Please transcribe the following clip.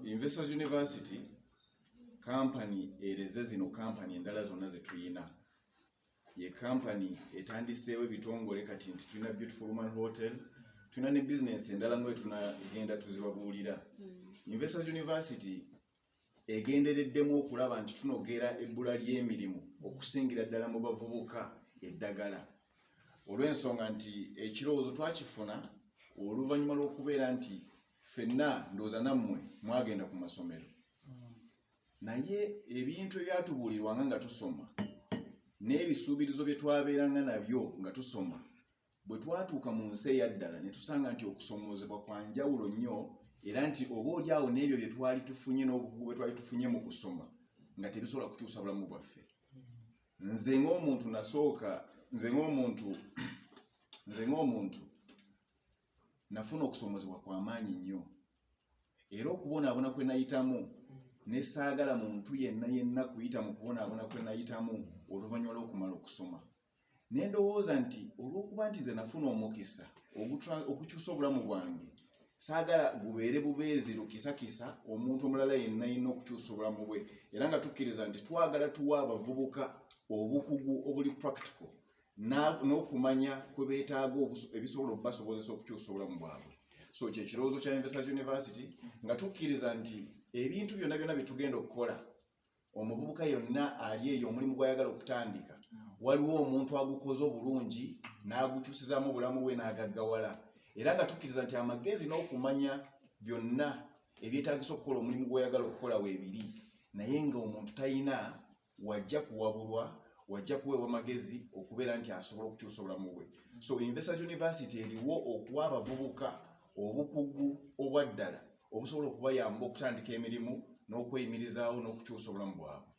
Investors University company ereze zino company endala zonna ze tuyina. Ye company etandiseewo ebitongole kati nti tulina Beautiful Woman Hotel, tulina ne business endala mwe tunagenda tuzibabuulira. Investors University egendereddemu okulaba nti tunogera ebbula ly'emirimu okusingira ddala mu bavubuka eddagala. Olw'ensonga nti ekirowoozo twakifuna oluvannyuma lw'okubeera nti ffenna ndowooza nammwe mwagenda ku masomero. Naye ebintu ebyatubuulirwanga nga tusoma n'ebisuubirizo bye twabeeranga nabyo nga tusoma, bwe twatuuka mu nsi eyaddala ne tusanga nti okusomoozebwa kwa njawulo nnyo, era nti oboolyawo n'ebyo bye twali tufunye n'obukugu bwe twali tufunye mu kusoma nga tebisobola kukyusa bulamu bwaffe. Nze ng'omuntu nafuna okusomoozebwa kwa maanyi nnyo, era okubonaabona kwe nayitamu ne saagala muntu yenna kuyita mu kubonaabona kwe nayitamu oluvannyuma lw'okumala okusoma. Ne ndowooza nti olw'okuba nti ze nafuna omukisa okukyusa obulamu bwange, saagala gubeere bubeezi lukisakisa omuntu omulala yenna okukyusa obulamu bwe, era nga tukkiriza nti twagala tuwa abavubuka obukugu obuli practical n'okumanya kwe beetaaga ebisobola okubasobozesa okukyusa obulamu bwabwe. So kye kirowoozo kya Investors University nga tukkiriza nti ebintu byonna bye tugenda okukola, omuvubuka yonna ali eyo omulimu gw'ayagala okutandika, waliwo omuntu agukoze obulungi n'agukyusizaamu obulamu bwe n'agaggawala. Era nga tukkiriza nti amagezi n'okumanya byonna ebyetaagisa okukola omulimu gw'oyagala okukola weebiri, naye nga omuntu talina wajja kuwabulwa, wajja kuweebwa amagezi okubeera nti asobola okukyusa obulamu bwe. So Investors University eriwo okuwa abavubuka obukugu obwa ddala obusobola okubayamba okutandika emirimu n'okweyimirizaawo n'okukyusa obulamu bwabwe.